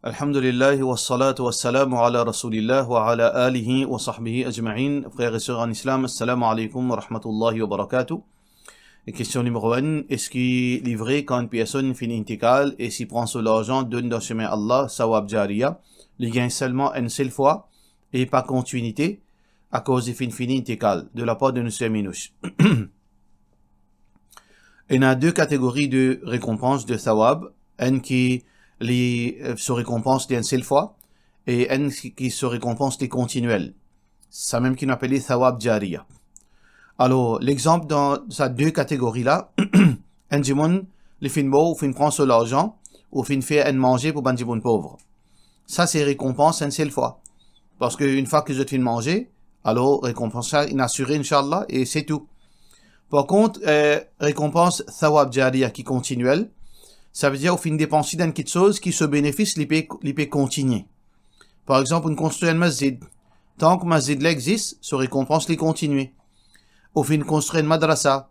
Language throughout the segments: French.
Alhamdulillah wa salatu wa salamu ala rasulillah wa ala alihi wa sahbihi ajma'in. Frères et sœurs en islam, assalamu alaikum wa rahmatullahi wa barakatuh. Et question numéro 1, est-ce qu'il est vrai quand une personne finit intikal et s'il prend son argent, donne dans le chemin Allah, sawab jariya, il gagne seulement une seule fois et pas continuité à cause du fini intikal de la part de Nusser Minouche. Il y a deux catégories de récompenses de sawab, une qui se récompense d'une seule fois et une qui se récompense des continuelles. C'est même qu'on appelle thawab jariya. Alors, l'exemple dans ces deux catégories-là, un dimon, le fin beau, ou fin prend sur l'argent, ou fin fait un manger pour un dimon pauvre. Ça, c'est récompense une seule fois. Parce qu'une fois que je fin manger, alors, récompense ça, une assurée, Inch'Allah, et c'est tout. Par contre, récompense thawab jariya qui est continuelle, ça veut dire au fin dépenser dans quelque chose qui se bénéficie, il peut continuer. Par exemple, on construit un masjid. Tant que masjid existe, ce récompense les continuer. Au fin construire une madrasa.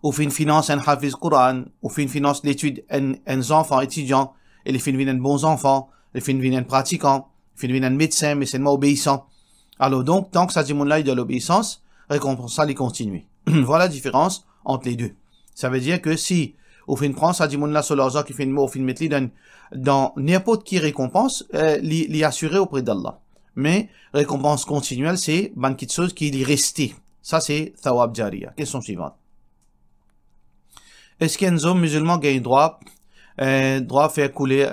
Au fin finance un hafiz Quran. Au fin finance l'étude un enfant étudiant. Et les fin viennent bons enfants. Les fin viennent pratiquants. Les fin viennent médecins, mais seulement obéissants. Alors donc, tant que ça dit mon là de l'obéissance, récompense ça les continuer. Voilà la différence entre les deux. Ça veut dire que si au fin prend ça dit mon là sur l'argent qui fait une mot au fin mettre dans n'importe qui récompense l'y assuré auprès d'Allah. Mais récompense continuelle c'est ban quelque chose qui est resté. Ça c'est thawab jariya. Question suivante. Est-ce qu'un homme musulman gagne droit faire couler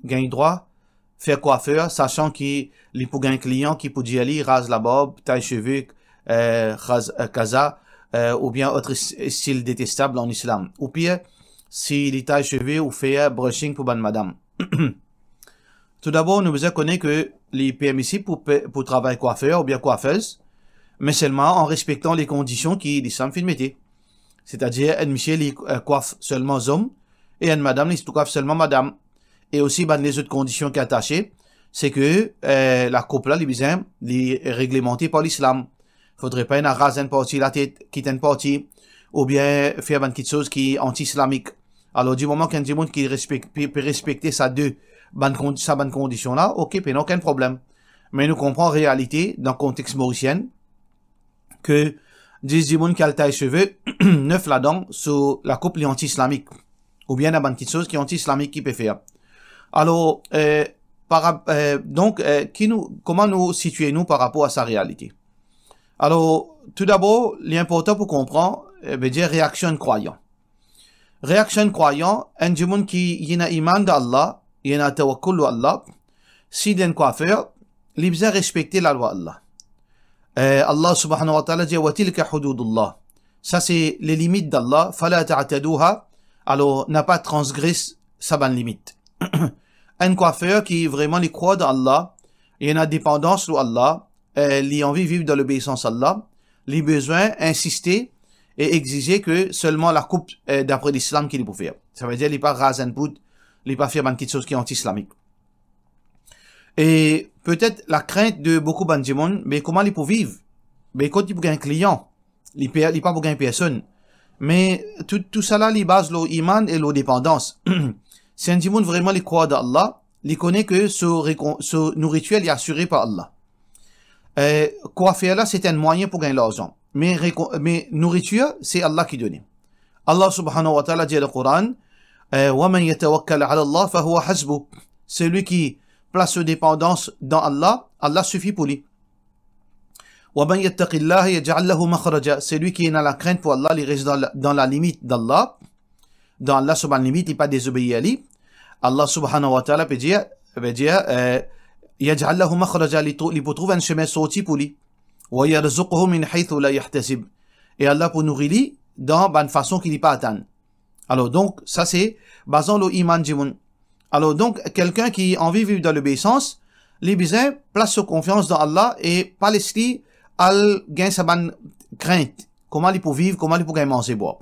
gagne droit faire coiffeur sachant qu'il pour gagner un client qui peut y aller rase la barbe, taille cheveux, rase kaza ou bien autre style détestable en islam. Ou pire si il taille cheveux ou fait brushing pour bonne madame. Tout d'abord, nous vous connaissons que les permis pour travailler coiffeur ou bien coiffeuse, mais seulement en respectant les conditions qui l'islam fait mettre. C'est-à-dire, un monsieur il coiffe seulement hommes et une madame il coiffe seulement madame. Et aussi, les autres conditions qui sont attachées, c'est que la couple là, les réglementée par l'islam. Faudrait pas une raser une partie la tête, quitter une partie, ou bien faire une petite chose qui est anti-islamique. Alors, du moment qu'un monde qui peut respecter ces deux bonnes conditions-là, ok, puis aucun problème. Mais nous comprenons en réalité, dans le contexte mauricien, que 10 monde qui a le taille cheveux, 9 là-dedans, sur la couple est anti-islamique. Ou bien une bonne petite chose qui est anti-islamique qui peut faire. Alors, comment nous situer-nous par rapport à sa réalité? Alors, tout d'abord, l'important pour comprendre, veut dire réaction croyant. Réaction croyant, un monde qui y a iman d'Allah, y a tawakkul d'Allah, si d'un coiffeur, il besoin respecter la loi d'Allah. Allah subhanahu wa ta'ala dit, wa tilka hududullah. Ça, c'est les limites d'Allah, fala ta'taduha, alors n'a pas transgressé sa bonne limite. Un coiffeur qui vraiment les croit dans Allah, il y a une dépendance de Allah, les envie de vivre dans l'obéissance à Allah, les besoins insister et exiger que seulement la coupe d'après l'islam qu'il peut faire. Ça veut dire qu'il pas raser un poudre, il pas faire quelque chose qui est anti-islamique. Et peut-être la crainte de beaucoup de monde, mais comment il peut vivre? Mais quand il peut gagner un client, il pas pour gagner personne. Mais tout ça là, il base l'iman et la dépendance. Si un monde vraiment il croit dans Allah, il connaît que ce nourriture est assuré par Allah. Quoi faire là, c'est un moyen pour gagner l'argent. Mais nourriture, c'est Allah qui donne. Allah subhanahu wa ta'ala dit dans le Coran, وَمَنْ يَتَوَكَّلَ عَلَى اللَّهِ فَهُوَ حَسْبُهُ. Celui qui place sa dépendance dans Allah, Allah suffit pour lui. وَمَنْ يَتَّقِ اللَّهِ يَجْعَلْ لَهُ مَخْرَجًا. Celui qui est dans la crainte pour Allah, il reste dans la limite d'Allah. Dans Allah subhanahu wa ta'ala, il n'est pas désobéi à lui. Allah subhanahu wa ta'ala peut dire, يَجْعَلْ لَهُ مَخْرَجًا, il peut trouver un chemin sorti pour lui. وَيَرْزُقْهُ مِنْ حَيْثُ لَا يَحْتَسِبْ. Et Allah peut nourrir lui dans une façon qu'il n'est pas atteint. Alors donc, ça c'est basant le iman jimun. Alors donc, quelqu'un qui a envie de vivre dans l'obéissance, les besoins place sa confiance dans Allah et pas laisser al gain sa bonne crainte. Comment il peut vivre, comment il peut gagner manger boire.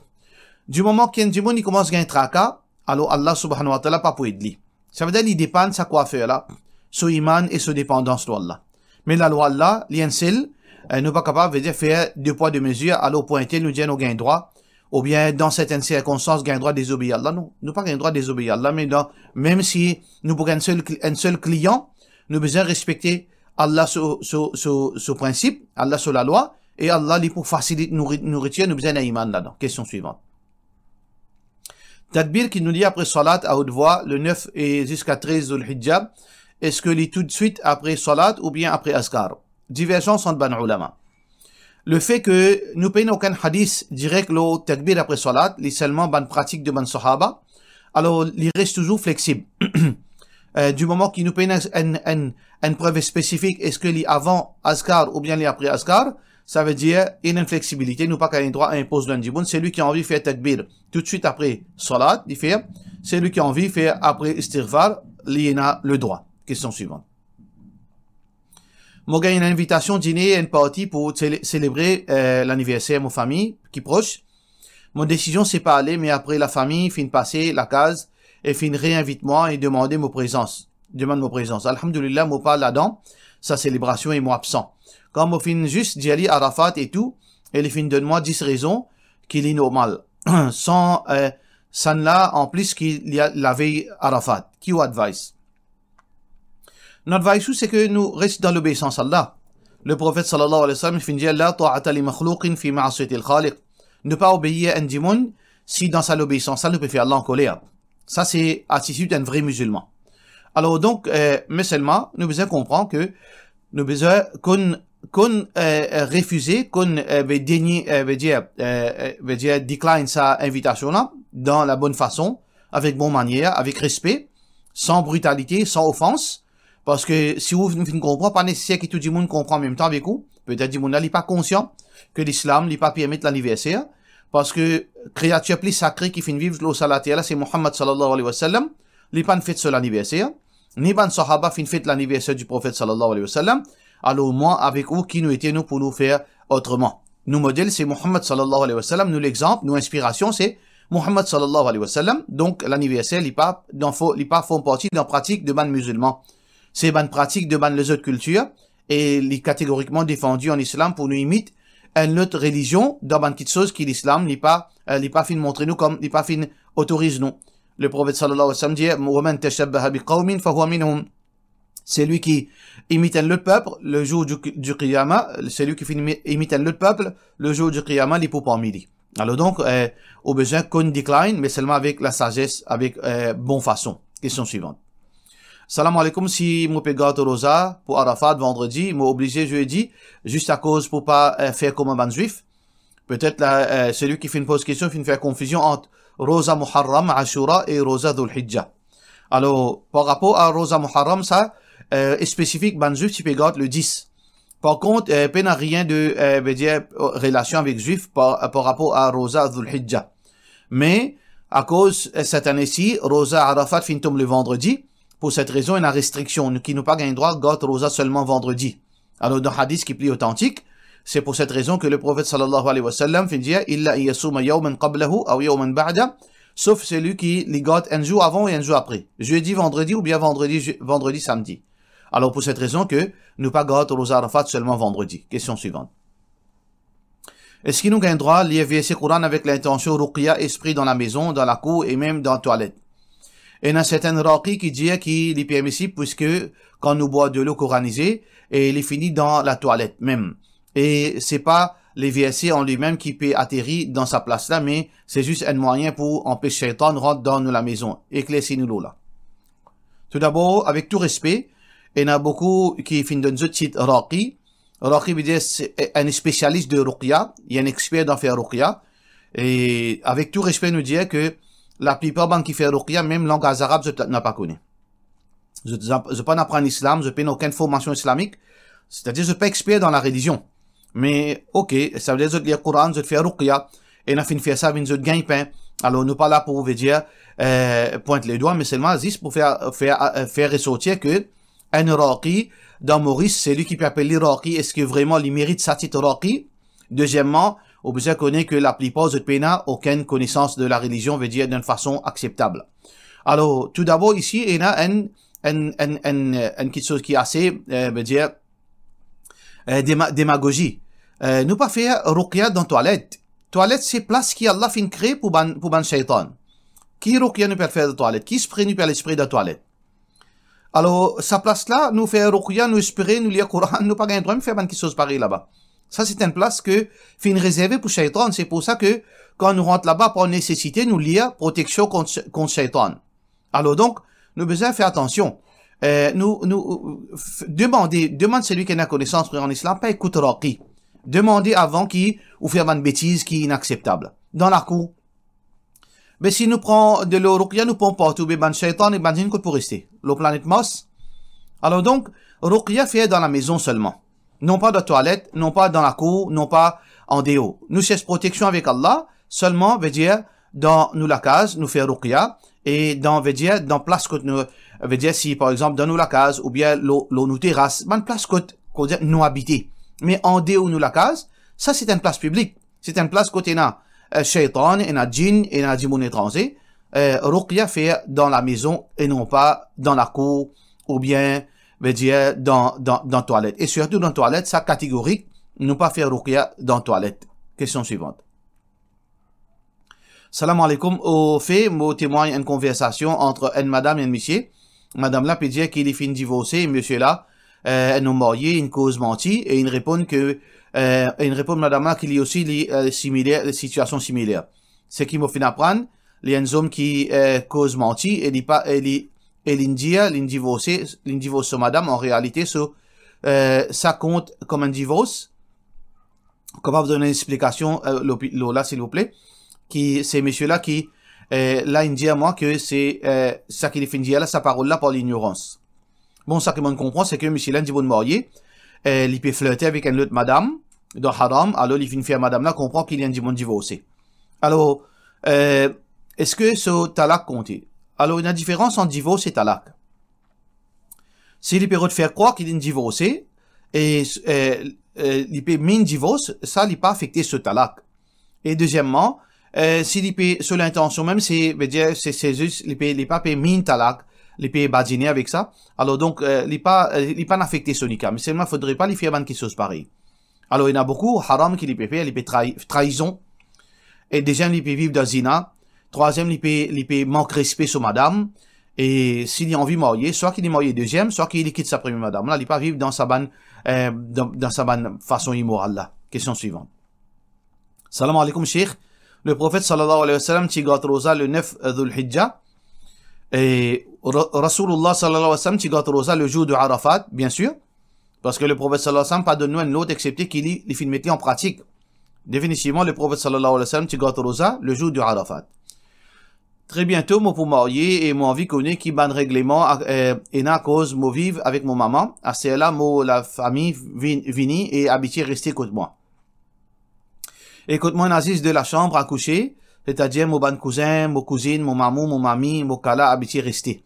Du moment qu'un jimun il commence à gagner tracas, alors Allah subhanahu wa ta'ala pas pour aider. Ça veut dire qu'il dépend de sa coiffeur là, son iman et sa dépendance d'Allah. Mais la loi Allah, l'ien seul, nous pas capable de faire deux poids deux mesures, alors pointer nous dire nous gain droit, ou bien dans certaines circonstances, gagne droit de désobéir à Allah. Non, nous pas gagne droit de désobéir à Allah, mais même si nous pour un seul client, nous besoin respecter Allah sur principe, Allah sur la loi, et Allah lui pour faciliter nourriture, nous besoin d'un iman là-dedans. Question suivante. Tadbir qui nous dit après salat à haute voix, le 9 et jusqu'à 13 Dhul Hijjah, est-ce que lit tout de suite après salat ou bien après askar? Divergence entre ban ulama. Le fait que nous payons aucun hadith direct le takbir après salat, les seulement ban pratique de ban sahaba, alors il reste toujours flexible. Du moment qu'il nous payons une preuve spécifique, est-ce que lit avant askar ou bien lit après askar, ça veut dire une flexibilité, nous pas qu'un droit à imposer d'un djiboun, c'est lui qui a envie de faire takbir tout de suite après salat, il fait, c'est lui qui a envie de faire après istighfar, il a le droit. Question suivante. Moi, j'ai une invitation dîner à une partie pour célébrer l'anniversaire de ma famille qui est proche. Mon décision c'est pas aller, mais après la famille fin passer la case et fin réinvite moi et demander ma présence. Demande ma présence. Alhamdulillah, moi pas là-dedans. Sa célébration est moi absent. Quand moi fin juste d'y aller à Arafat et tout, et les fin donne moi 10 raisons qu'il est normal. Sans ça là en plus qu'il y a la veille Arafat. Qui ou advice? Notre advice c'est que nous restons dans l'obéissance à Allah. Le prophète sallallahu alayhi wa sallam fin dit la ta'ata li makhluqin fi ma'asiyati al-khaliq. Ne pas obéir à un démon si dans sa obéissance ça nous peut faire Allah en colère. Ça c'est attitude d'un vrai musulman. Alors donc musulman, nous besoin comprendre que nous besoin qu'on refuser, qu'on veut dire decline sa invitation là dans la bonne façon, avec bonne manière, avec respect, sans brutalité, sans offense. Parce que si vous ne comprenez pas nécessaire que tout le monde comprend en même temps avec vous, peut-être que le monde n'est pas conscient que l'islam n'est pas permis l'anniversaire, parce que créature plus sacrée qui finit vivre l'eau salatière, c'est Muhammad sallallahu alayhi wa sallam, n'est pas fait sur l'anniversaire, ni ban sahaba fin fait l'anniversaire du prophète sallallahu alayhi wa sallam, alors moi avec vous qui nous étions nous pour nous faire autrement. Nous modèle c'est Muhammad sallallahu alayhi wa sallam, nous l'exemple, nous inspiration c'est Muhammad sallallahu alayhi wa sallam, donc l'anniversaire n'est pas font partie de la pratique de ban musulman. C'est une pratique de les autres cultures et les catégoriquement défendu en islam pour nous imiter une autre religion dans une petite chose qui l'islam n'est pas fin montrer nous comme n'est pas fin autorise nous. Le prophète sallallahu alayhi wa sallam dit wa man tashabbaha biqawmin fahuwa minhum. C'est lui qui imite un autre peuple le jour du qiyamah, c'est lui qui imite un autre peuple le jour du qiyamah, il peut parmi lui. Alors donc au besoin qu'on décline mais seulement avec la sagesse, avec bonne façon. Question suivante. Salam alaikum, si moi peux gâter rosa pour Arafat vendredi, moi obligé jeudi, juste à cause pour pas faire comme un ban juif. Peut-être celui qui fait une pause question, fait une faire confusion entre Rosa Muharram, Ashura et Rosa Dhul Hijjah. Alors, par rapport à Rosa Muharram, ça, est spécifique, ban juif, tu peux gâter le 10. Par contre, il n'a rien de, relation avec juif par rapport à Rosa Dhul Hijjah. Mais, à cause, cette année-ci, Rosa Arafat fin tombe le vendredi. Pour cette raison, il y a une restriction qui nous pas gagne droit gâte rosa seulement vendredi. Alors, dans le hadith qui est plus authentique, c'est pour cette raison que le prophète sallallahu alayhi wa sallam fait dire illa yasuma yawman qablahu aw yawman ba'da, sauf celui qui les gâte un jour avant et un jour après. Jeudi, vendredi ou bien vendredi, samedi. Alors, pour cette raison que nous pas gâte rosa Arafat seulement vendredi. Question suivante. Est-ce qu'il nous gagne droit lire verset Coran avec l'intention ruqya, esprit dans la maison, dans la cour et même dans la toilette? Et il y a certaines raqis qui disent qu'il est permissible puisque quand nous boit de l'eau coranisée, et il est fini dans la toilette même. Et c'est pas les versets en lui-même qui peut atterrir dans sa place là, mais c'est juste un moyen pour empêcher Shaitan de rentrer dans la maison. Éclaircez-nous l'eau là. Tout d'abord, avec tout respect, il y en a beaucoup qui finissent dans ce titre raqi. Raqi veut dire c'est un spécialiste de ruqya, il y a un expert dans faire ruqya. Et avec tout respect, nous dire que la plupart des gens qui font ruqya, même langue arabe, je n'ai pas connu. Je ne pas apprendre l'islam, je n'ai aucune formation islamique. C'est-à-dire, je ne suis pas expert dans la religion. Mais, ok, ça veut dire que je lis le Coran, je fais ruqya, et on a fait faire ça, je gagne pain. Alors, nous pas là pour vous dire, pointe les doigts, mais seulement juste pour faire ressortir que un raqi, dans Maurice, c'est lui qui peut appeler raqi. Est-ce que vraiment il mérite sa titre raqi? Deuxièmement, on besoin connaître que la plupart de pays n'ont aucune connaissance de la religion, veut dire d'une façon acceptable. Alors, tout d'abord, ici, il y a une quelque chose qui est assez, veut dire, démagogie. Nous pas faire ruqya dans toilette. Toilette, c'est place qui Allah fin créé pour ban shaitan. Qui ruqya nous peut faire de toilette? Qui spray nous peut l'esprit de toilette? Alors, sa place là, nous fait ruqya, nous espérer, nous lire Coran, nous pas gagner de problème, faire ban qui chose pareil là-bas. Ça, c'est une place que fin réservée pour shaitan. C'est pour ça que, quand nous rentrons là-bas par nécessité, nous lire protection contre shaitan. Alors donc, nous besoin faire attention. Demande celui qui a la connaissance en islam, pas écoute raqi. Demandez avant qui ou faire une bêtise qui est inacceptable. Dans la cour. Mais si nous prenons de l'eau ruqya, nous prenons partout, ban shaitan et ban jinn que pour rester. Le planète Mars. Alors donc, ruqya fait dans la maison seulement. Non pas dans la toilette, non pas dans la cour, non pas en déo. Nous cherchons protection avec Allah, seulement, veut dire, dans nous la case, nous faire ruqya, et dans, veut dire, dans place que nous, veut dire, si, par exemple, dans nous la case, ou bien, l'eau nous terrasse, dans place que, qu'on dit, nous habiter. Mais en déo nous la case, ça c'est une place publique. C'est une place côté na, shaitan, et na djinn, et na djimoun étranger. Ruqya fait dans la maison, et non pas dans la cour, ou bien, veut dire, dans toilette. Et surtout dans toilette, ça catégorique, ne pas faire ruqya dans toilette. Question suivante. Salam alaikum. Au fait, moi témoigne une conversation entre une madame et un monsieur. Madame là peut dire qu'il est fin divorcé, et monsieur là, un homme marié, une cause mentie, et il répond que, madame là qu'il y a aussi les situations similaires. Ce qui m'a fait apprendre, il y a un homme qui, cause mentie, et l'indivorce madame, en réalité, ça compte comme un divorce. Comment vous donner une explication, là, s'il vous plaît? C'est monsieur-là qui, là, il dit à moi que c'est, ça qu'il fait dire là, sa parole là, par l'ignorance. Bon, ça que moi comprend, c'est que monsieur-là, dit bon marié, il peut flirter avec une autre madame, dans haram, alors il finit faire madame là, comprend qu'il y a un bon divorcé. Alors, est-ce que ce talak compte? Alors, il y a une différence entre divorce et talak. S'il peut faire croire qu'il est divorcé, et, il peut mine divorce, ça, il pas affecté ce talak. Et deuxièmement, s'il peut, sur l'intention même, c'est juste, il pas mine talak, il peut badiner avec ça. Alors donc, il pas affecté ce nika. Mais seulement, faudrait pas lui faire quelque chose pareil. Alors, il y en a beaucoup, haram qui peut faire, il peut trahison. Et deuxième, il peut vivre dans zina. Troisième, il peut manquer respect sur madame. Et s'il a envie de marier, soit qu'il est marié deuxième, soit qu'il quitte sa première madame. Là, il pas vivre dans sa bonne, dans sa bonne façon immorale là. Question suivante. Salam alaikum, Cheikh. Le prophète sallallahu alayhi wa sallam, tigat rosa le 9 Dhul Hijjah. Et Rasulullah sallallahu alayhi wa sallam, tigat rosa le jour de Arafat, bien sûr. Parce que le prophète sallallahu alayhi wa sallam, pas de nous un autre excepté qu'il les films mettait en pratique. Définitivement, le prophète sallallahu alayhi wa sallam, tigat rosa le jour de Arafat. Très bientôt, moi pour marier et mon envie connaît qui ban règlement et na cause moi vive avec mon maman. À c'est là, moi la famille vini et habitué rester côté moi. Écoute-moi, Naziz de la chambre à coucher, c'est-à-dire mon ban cousin, mon cousine, mon maman, mon mamie, mon kala habitué rester.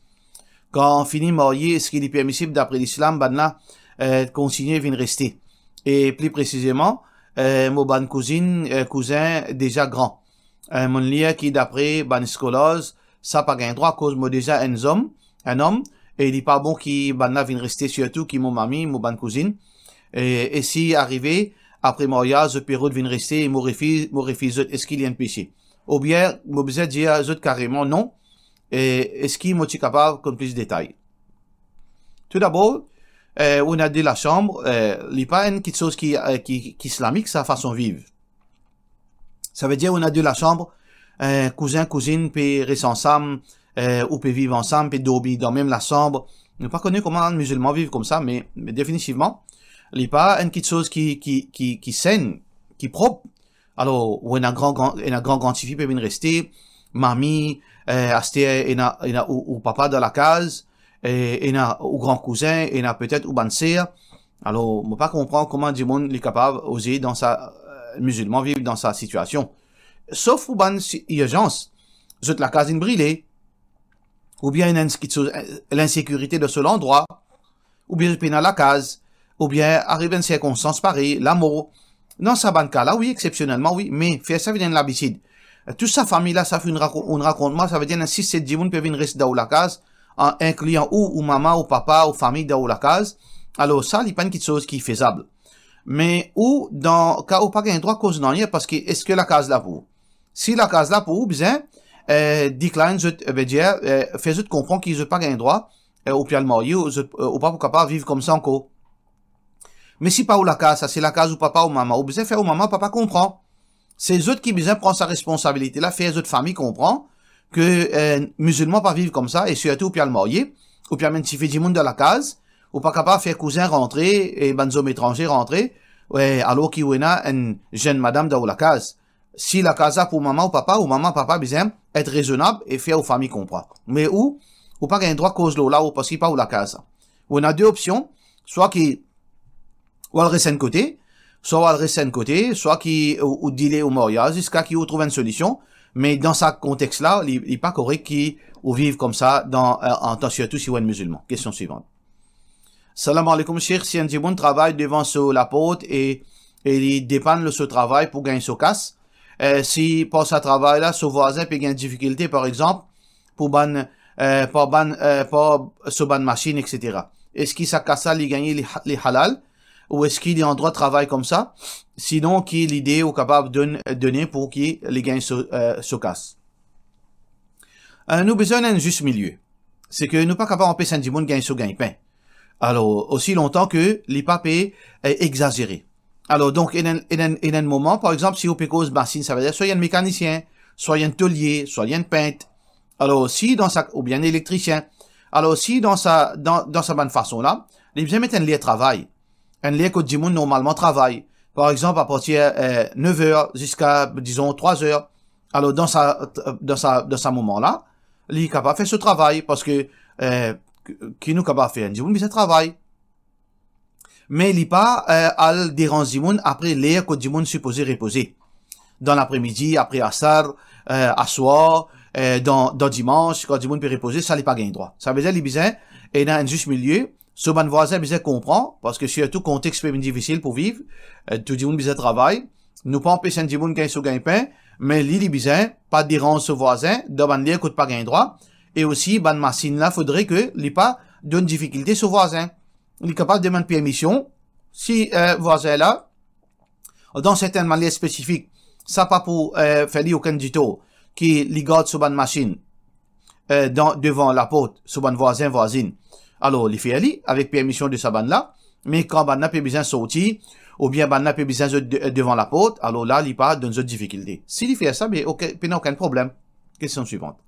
Quand on finit marier, est-ce qu'il est permissible d'après l'islam, ban là, continuer vient rester. Et plus précisément, mon ban cousine, cousin déjà grand. Mon lien qui d'après ban scholars, ça pas gain droit à cause moi déjà un homme, et il est pas bon qui ban là vient rester surtout qui mon mamie, mon ban cousine. Et si arrivé, après mariage, le période vient rester et me refuse, est-ce qu'il y a un péché? Ou bien, moi besoin de dire carrément non, et est-ce qu'il est capable comme plus de détails? Tout d'abord, on a dit la chambre, il n'y a pas une chose qui islamique, sa façon de vivre. Ça veut dire, on a dit la chambre, cousin, cousine, peut rester ensemble, ou peut vivre ensemble, peut dormir dans même la chambre. Je n'ai pas connu comment un musulman vivent comme ça, mais définitivement, il n'y a pas une petite chose qui saine, qui propre. Alors, où un grand fille peut venir rester, mamie, ou papa dans la case, ou grand cousin, peut-être ou ban sœur. Alors, on ne peut pas comprendre comment du monde est capable d'oser dans sa, musulman vivre dans sa situation. Sauf ou ban urgence. Zut la case brûlée. Ou bien l'insécurité de ce endroit. Ou bien dans la case. Ou bien arriver à une circonstance pareille, l'amour. Dans sa banque là, oui, exceptionnellement, oui, mais faire ça vient de l'habitude. Toute sa famille là, ça fait un racontement, ça veut dire que 6-7 personnes peuvent venir rester dans la case, incluant ou maman, ou papa, ou famille dans la case. Alors ça, il n'y a pas une petite chose qui est faisable. Mais ou dans cas où pas gain droit cause non parce que est-ce que la case là pour si la case là pour bien decline je veut dire fait je comprends qu'ils ont pas gain droit ou bien le marié ou pas capable vivre comme ça encore. Mais si pas ou la case ça c'est la case ou papa ou maman ou bien faire ou maman papa comprend. C'est eux qui bien prend sa responsabilité là fait eux de famille comprend que musulman pas vivre comme ça et surtout ou bien le marié ou bien même si fait du monde dans la case ou pas capable de faire cousin rentrer et ben hommes étrangers rentrer ouais alors qu'il y a une jeune madame dans la case si la case pour maman ou papa bien être raisonnable et faire aux familles comprendre mais ou pas gain droit cause là ou parce qu'il pas ou la case on a deux options soit qui ou elle reste un côté soit elle reste un côté soit qui ou dealer au mariage jusqu'à qui trouve une solution mais dans ce contexte là il n'est pas correct qui ou vivre comme ça dans en tant surtout si on est musulman. Question suivante. Salam alaikum, Cheikh. Si un bon travail devant la porte et il dépanne ce travail pour gagner ce casse, si pour ce travail là, ce voisin peut gagner une difficulté, par exemple, pour ce ban machine, etc. Est-ce qu'il s'est cassé, il gagne les halal, ou est-ce qu'il est en droit de travail comme ça? Sinon, qui l'idée ou capable de donner pour qu'il gagne ce casse? Nous besoin d'un juste milieu. C'est que nous pas capable d'empêcher un monde gagner ce gagne-pain. Alors, aussi longtemps que les papiers est exagéré. Alors, donc, il y a un moment, par exemple, si vous cause machine, ça veut dire soit il y a un mécanicien, soit il y a un taulier, soit il y a un peintre. Alors, aussi, ou bien un électricien. Alors, aussi, dans sa bonne façon-là, les besoin mettre un lieu de travail. Un lieu que du monde normalement travaille. Par exemple, à partir de 9 heures jusqu'à, disons, 3 heures. Alors, dans sa moment-là, il est capable de faire ce travail parce que, qui nous capable de faire, du monde, mais ça travaille. Mais il n'est pas, à le déranger du monde après l'air que du monde supposé reposer. Dans l'après-midi, après Assar, à soir, dans dimanche, quand du monde peut reposer, ça n'est pas gain droit. Ça veut dire, les besoins, et dans un juste milieu, ce bon voisin, besoin comprend, parce que surtout, contexte est difficile pour vivre, tout du monde besoin travail, nous pas empêcher du monde gagner ce gain-pain, mais les besoin, pas déranger ce voisin, dans ban l'air, coûte pas gain droit, et aussi, ban machine là, faudrait que, les pas donne difficulté ce voisin. Il est capable de demander permission, si, voisin là, dans certaines manières spécifiques, ça pas pour, faire aucun du tout, qui les garde sur ban machine, devant la porte, sur ban voisine. Alors, il fait aller, avec permission de sa ban là, mais quand ban n'a pas besoin de sortir, ou bien ban n'a pas besoin devant la porte, alors là, il pas dans une difficulté. S'il fait ça, mais aucun problème. Question suivante.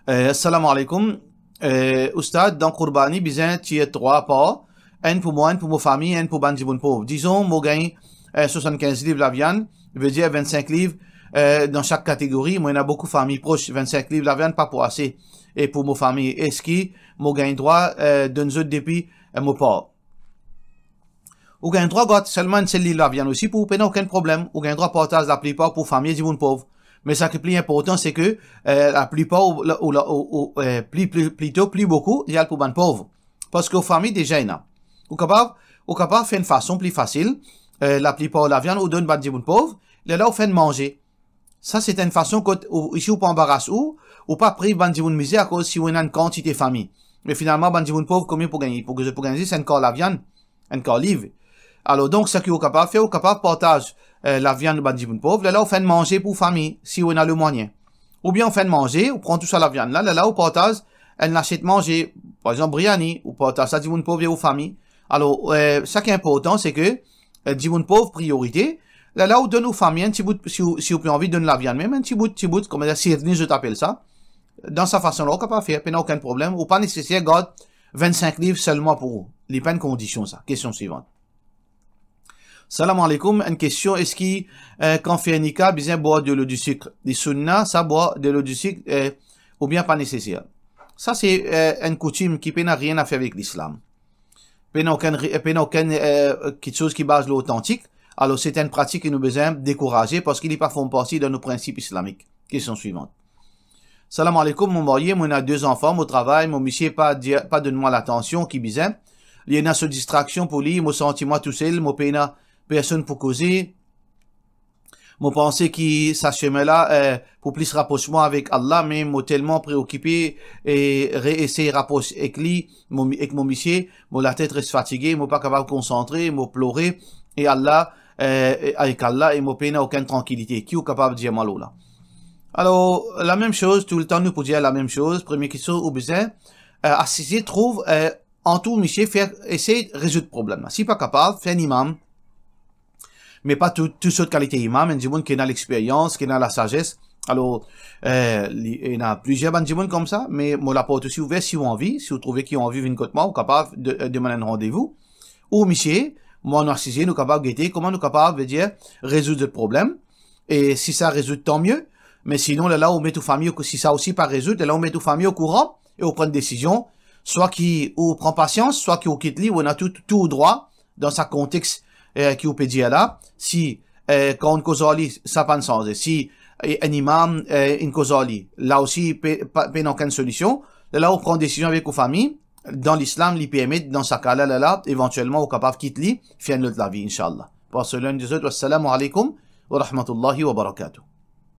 Assalamu alaikum. Oustad, dans Qurbani, besoin de 3 parts. Un pour moi, un pour ma famille, un pour Bandiboun pauvre. Disons, moi gagne 75 livres la viande, veut dire 25 livres dans chaque catégorie. Moi, il y a beaucoup de familles proches, 25 livres la viande, pas pour assez. Et pour ma famille, est-ce que moi gagne droit d'un autre depuis mon part? Ou gagne droit seulement une seule livre la viande aussi pour pas aucun problème. Ou gagne droit partage la plupart pour famille du monde pauvre. Mais ça qui est plus important, c'est que la plupart, plus beaucoup, il y a pour ban pauvre. Parce qu'aux familles déjà, il y a. Ou capable faire une façon plus facile, la plupart de la viande, ou donne ban du monde pauvre, là, on fait de manger. Ça, c'est une façon que, ici, ou pas embarrasse ou pas pris ban du monde misère à cause si on a une quantité de famille. Mais finalement, ban du monde pauvre, combien pour gagner? Pour gagner, c'est encore la viande, encore livre. Alors, donc, ce qu'on est capable de faire, on est capable de partager la viande de bandit pauvre, là, on fait de manger pour famille, si on a le moyen. Ou bien, on fait de manger, on prend tout ça la viande, là, on partage, elle achète manger, par exemple, biryani, ou partage ça, du monde pauvre et aux familles. Alors, ce qui est important, c'est que, du monde pauvre, priorité, là, on donne aux familles un petit bout, si vous avez envie de donner la viande, même un petit bout, comme dire, sirni, je t'appelle ça. Dans sa façon-là, on est capable de faire, pas aucun problème, ou pas nécessaire, garde 25 livres seulement pour vous. Les pas une condition, ça. Question suivante. Salam alaikum, une question, est-ce qu'il, quand fait un nikah, bien boire de l'eau du sucre? Les sunnas, ça boit de l'eau du sucre, ou bien pas nécessaire. Ça, c'est une coutume qui n'a rien à faire avec l'islam. Aucune quelque chose qui base l'authentique. Alors, c'est une pratique que nous besoin décourager parce qu'il n'est pas font partie de nos principes islamiques. Question suivante. Salam alaikum, mon marié, moi, on a 2 enfants, mon travail, mon monsieur, pas donne-moi l'attention qui bizarre. Il y a une distraction pour lui, mon sentiment tout seul, mon peine personne pour causer. Moi penser que ça chemin là pour plus rapprochement avec Allah, mais moi tellement préoccupé et essayer rapprocher avec lui, avec mon monsieur, moi la tête reste fatiguée, moi pas capable de concentrer, moi pleurer et Allah avec Allah et moi peine aucune tranquillité. Qui est capable de dire malo là? Alors la même chose tout le temps nous pour dire la même chose. Première question ou besoin assister trouve en tout monsieur faire essayer de résoudre le problème. Si pas capable, faire un imam. Mais pas tout cette qualité imam, un monde qui a l'expérience, qui a la sagesse. Alors, il y a plusieurs gens comme ça, mais moi la porte aussi ouverte si vous avez envie, si vous trouvez qu'ils ont envie de venir contre moi, ou capable de demander un rendez-vous. Ou, monsieur, moi, narcissé, nous capable de guetter, comment nous capable de dire, résoudre le problème. Et si ça résout, tant mieux. Mais sinon, là, on met tout famille, si ça aussi pas résoudre, là, on met tout famille au courant, et on prend une décision, soit qui, ou prend patience, soit qui, on quitte lui, ou on a tout au droit, dans sa contexte, qui vous peut dire là, si quand on cause ça pas de sens. Si un imam une cause là aussi pas aucune solution. Là on prend une décision avec vos familles. Dans l'islam, il permet dans sa cas là éventuellement au capable quitter lui, faire notre la vie inshallah. Pour cela, nous disons wassalamu alaikum wa rahmatullahi wa barakatuh.